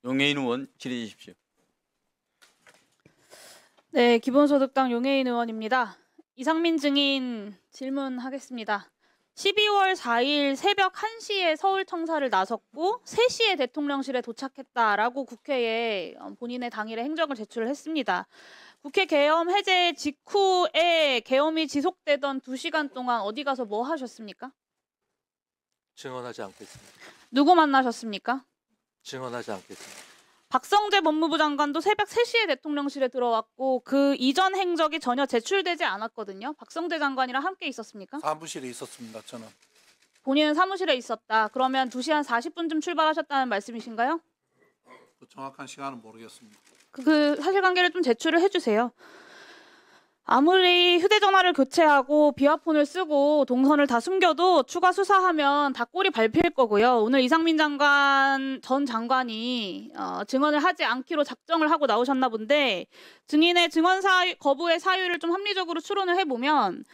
용해인 의원 질의해 주십시오. 네, 기본소득당 용해인 의원입니다. 이상민 증인 질문하겠습니다. 12월 4일 새벽 1시에 서울청사를 나섰고 3시에 대통령실에 도착했다라고 국회에 본인의 당일의 행적을 제출을 했습니다. 국회 계엄 해제 직후에 계엄이 지속되던 2시간 동안 어디 가서 뭐 하셨습니까? 증언하지 않겠습니다. 누구 만나셨습니까? 증언하지 않겠습니다. 박성재 법무부 장관도 새벽 3시에 대통령실에 들어왔고 그 이전 행적이 전혀 제출되지 않았거든요. 박성재 장관이랑 함께 있었습니까? 사무실에 있었습니다. 저는. 본인은 사무실에 있었다. 그러면 2시 한 40분쯤 출발하셨다는 말씀이신가요? 그 정확한 시간은 모르겠습니다. 그 사실관계를 좀 제출을 해주세요. 아무리 휴대전화를 교체하고 비화폰을 쓰고 동선을 다 숨겨도 추가 수사하면 다 꼴이 밟힐 거고요. 오늘 이상민 전 장관이 증언을 하지 않기로 작정을 하고 나오셨나 본데 증인의 증언 거부의 사유를 좀 합리적으로 추론을 해보면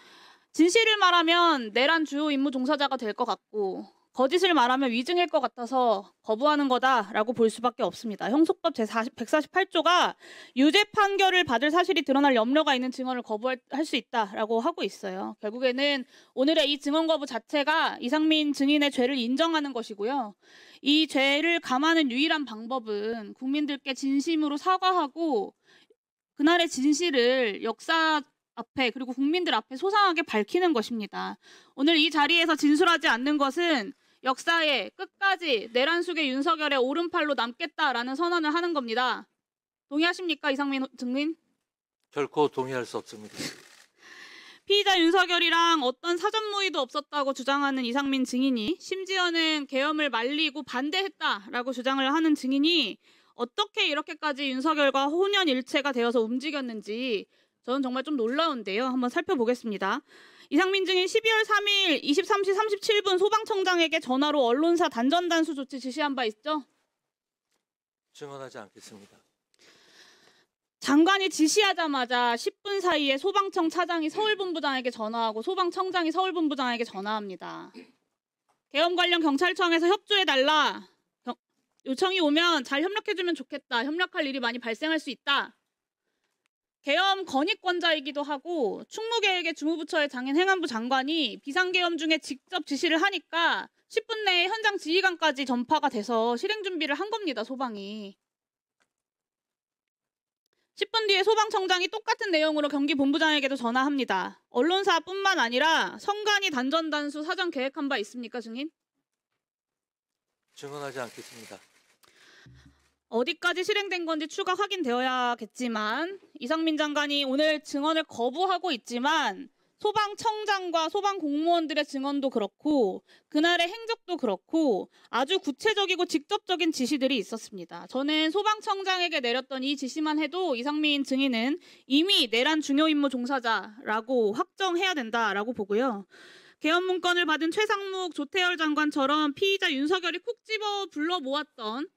진실을 말하면 내란 주요 임무 종사자가 될 것 같고 거짓을 말하면 위증일 것 같아서 거부하는 거다라고 볼 수밖에 없습니다. 형소법 제148조가 유죄 판결을 받을 사실이 드러날 염려가 있는 증언을 거부할 수 있다라고 하고 있어요. 결국에는 오늘의 이 증언 거부 자체가 이상민 증인의 죄를 인정하는 것이고요. 이 죄를 감하는 유일한 방법은 국민들께 진심으로 사과하고 그날의 진실을 역사 앞에 그리고 국민들 앞에 소상하게 밝히는 것입니다. 오늘 이 자리에서 진술하지 않는 것은 역사에 끝까지 내란 속의 윤석열의 오른팔로 남겠다라는 선언을 하는 겁니다. 동의하십니까, 이상민 증인? 결코 동의할 수 없습니다. 피의자 윤석열이랑 어떤 사전 모의도 없었다고 주장하는 이상민 증인이 심지어는 계엄을 말리고 반대했다라고 주장을 하는 증인이 어떻게 이렇게까지 윤석열과 혼연일체가 되어서 움직였는지 저는 정말 좀 놀라운데요. 한번 살펴보겠습니다. 이상민 증인 12월 3일 23시 37분 소방청장에게 전화로 언론사 단전 단수 조치 지시한 바 있죠? 증언하지 않겠습니다. 장관이 지시하자마자 10분 사이에 소방청 차장이 서울본부장에게 전화하고 소방청장이 서울본부장에게 전화합니다. 계엄 관련 경찰청에서 협조해달라. 요청이 오면 잘 협력해주면 좋겠다. 협력할 일이 많이 발생할 수 있다. 계엄 건의권자이기도 하고 충무계획의 주무부처의 장인 행안부 장관이 비상계엄 중에 직접 지시를 하니까 10분 내에 현장 지휘관까지 전파가 돼서 실행 준비를 한 겁니다. 소방이. 10분 뒤에 소방청장이 똑같은 내용으로 경기본부장에게도 전화합니다. 언론사뿐만 아니라 선관위 단전단수 사전 계획한 바 있습니까, 증인? 증언하지 않겠습니다. 어디까지 실행된 건지 추가 확인되어야겠지만 이상민 장관이 오늘 증언을 거부하고 있지만 소방청장과 소방공무원들의 증언도 그렇고 그날의 행적도 그렇고 아주 구체적이고 직접적인 지시들이 있었습니다. 저는 소방청장에게 내렸던 이 지시만 해도 이상민 증인은 이미 내란 중요 임무 종사자라고 확정해야 된다라고 보고요. 계엄 문건을 받은 최상목, 조태열 장관처럼 피의자 윤석열이 콕 집어 불러 모았던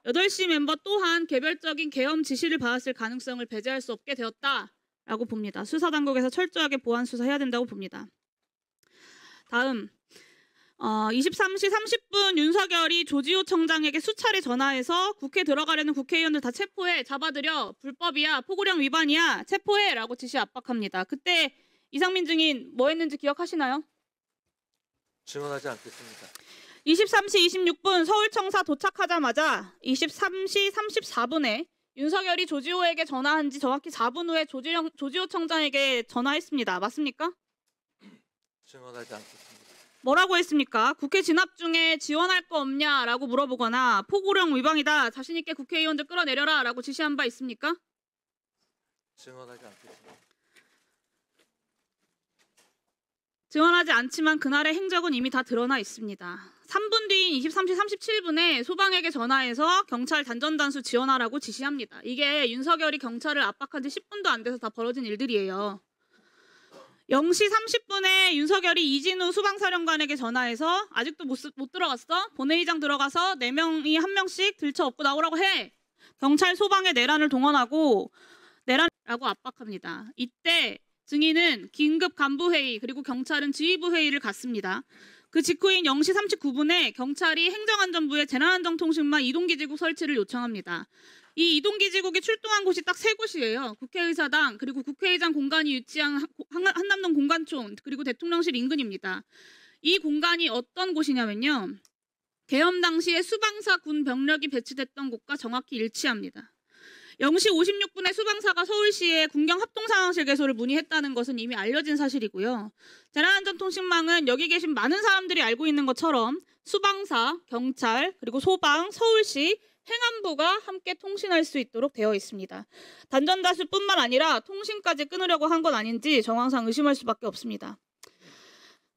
8시 멤버 또한 개별적인 계엄 지시를 받았을 가능성을 배제할 수 없게 되었다라고 봅니다. 수사당국에서 철저하게 보안 수사해야 된다고 봅니다. 다음 23시 30분 윤석열이 조지호 청장에게 수차례 전화해서 국회 들어가려는 국회의원들 다 체포해, 잡아들여, 불법이야, 포고령 위반이야, 체포해라고 지시 압박합니다. 그때 이상민 증인 뭐 했는지 기억하시나요? 증언하지 않겠습니다. 23시 26분 서울청사 도착하자마자 23시 34분에 윤석열이 조지호에게 전화한 지 정확히 4분 후에 조지호 청장에게 전화했습니다. 맞습니까? 증언하지 않겠습니다. 뭐라고 했습니까? 국회 진압 중에 지원할 거 없냐라고 물어보거나 포고령 위반이다. 자신 있게 국회의원들 끌어내려라 라고 지시한 바 있습니까? 증언하지 않겠습니다. 증언하지 않지만 그날의 행적은 이미 다 드러나 있습니다. 3분 뒤인 23시 37분에 소방에게 전화해서 경찰 단전단수 지원하라고 지시합니다. 이게 윤석열이 경찰을 압박한 지 10분도 안 돼서 다 벌어진 일들이에요. 0시 30분에 윤석열이 이진우 수방사령관에게 전화해서 아직도 못 들어갔어? 본회의장 들어가서 4명이 1명씩 들쳐업고 나오라고 해. 경찰 소방에 내란을 동원하고 내란이라고 압박합니다. 이때 증인은 긴급 간부회의 그리고 경찰은 지휘부 회의를 갖습니다. 그 직후인 0시 39분에 경찰이 행정안전부에 재난안전통신망 이동기지국 설치를 요청합니다. 이 이동기지국이 출동한 곳이 딱 3곳이에요. 국회의사당, 그리고 국회의장 공간이 위치한 한남동 공관촌, 그리고 대통령실 인근입니다. 이 공간이 어떤 곳이냐면요. 계엄 당시에 수방사 군 병력이 배치됐던 곳과 정확히 일치합니다. 0시 56분에 수방사가 서울시에 군경합동상황실 개소를 문의했다는 것은 이미 알려진 사실이고요. 재난안전통신망은 여기 계신 많은 사람들이 알고 있는 것처럼 수방사, 경찰, 그리고 소방, 서울시, 행안부가 함께 통신할 수 있도록 되어 있습니다. 단전다수뿐만 아니라 통신까지 끊으려고 한 건 아닌지 정황상 의심할 수밖에 없습니다.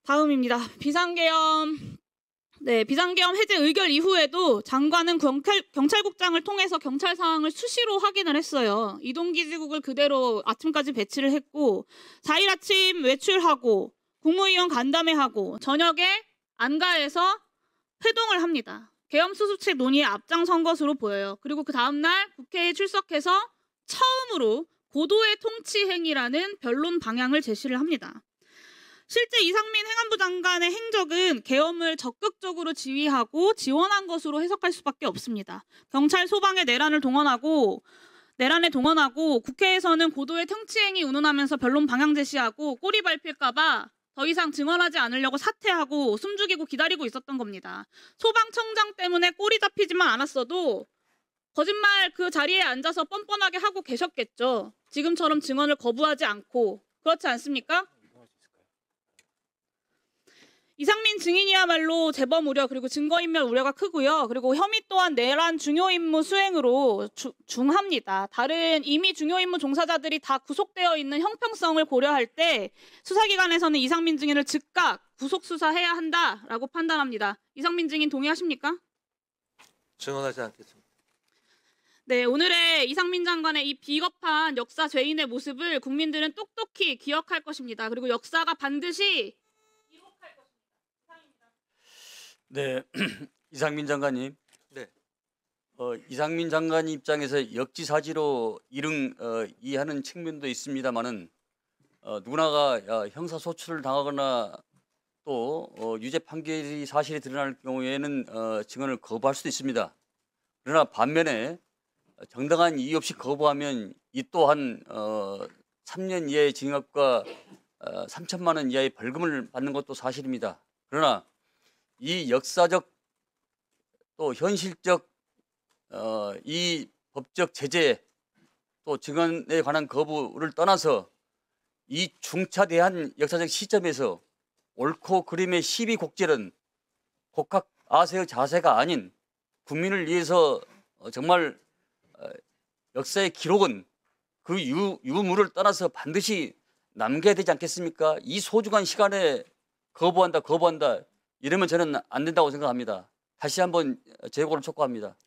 다음입니다. 비상계엄 해제 의결 이후에도 장관은 경찰국장을 통해서 경찰 상황을 수시로 확인을 했어요. 이동기지국을 그대로 아침까지 배치를 했고 4일 아침 외출하고 국무위원 간담회하고 저녁에 안가에서 회동을 합니다. 계엄 수습책 논의에 앞장선 것으로 보여요. 그리고 그 다음날 국회에 출석해서 처음으로 고도의 통치 행위라는 변론 방향을 제시를 합니다. 실제 이상민 행안부 장관의 행적은 계엄을 적극적으로 지휘하고 지원한 것으로 해석할 수밖에 없습니다. 경찰 소방의 내란에 동원하고 국회에서는 고도의 통치행위 운운하면서 변론 방향 제시하고 꼬리 밟힐까봐 더 이상 증언하지 않으려고 사퇴하고 숨죽이고 기다리고 있었던 겁니다. 소방청장 때문에 꼬리 잡히지만 않았어도 거짓말 그 자리에 앉아서 뻔뻔하게 하고 계셨겠죠. 지금처럼 증언을 거부하지 않고. 그렇지 않습니까? 이상민 증인이야말로 재범 우려 그리고 증거인멸 우려가 크고요. 그리고 혐의 또한 내란 중요 임무 수행으로 중합니다. 다른 이미 중요 임무 종사자들이 다 구속되어 있는 형평성을 고려할 때 수사기관에서는 이상민 증인을 즉각 구속 수사해야 한다라고 판단합니다. 이상민 증인 동의하십니까? 증언하지 않겠습니다. 네, 오늘의 이상민 장관의 이 비겁한 역사 죄인의 모습을 국민들은 똑똑히 기억할 것입니다. 그리고 역사가 반드시 네, 이상민 장관님. 네. 이상민 장관 입장에서 역지사지로 이해하는 측면도 있습니다만은 누구나가 형사소출을 당하거나 또 유죄 판결이 사실이 드러날 경우에는 증언을 거부할 수도 있습니다. 그러나 반면에 정당한 이유 없이 거부하면 이 또한 3년 이하의 징역과 3천만 원 이하의 벌금을 받는 것도 사실입니다. 그러나 이 역사적 또 현실적 이 법적 제재 또 증언에 관한 거부를 떠나서 이 중차대한 역사적 시점에서 옳고 그름의 시비곡절은 곡학 아세의 자세가 아닌 국민을 위해서 정말 역사의 기록은 그 유물을 떠나서 반드시 남겨야 되지 않겠습니까? 이 소중한 시간에 거부한다 이러면 저는 안 된다고 생각합니다. 다시 한번 재고를 촉구합니다.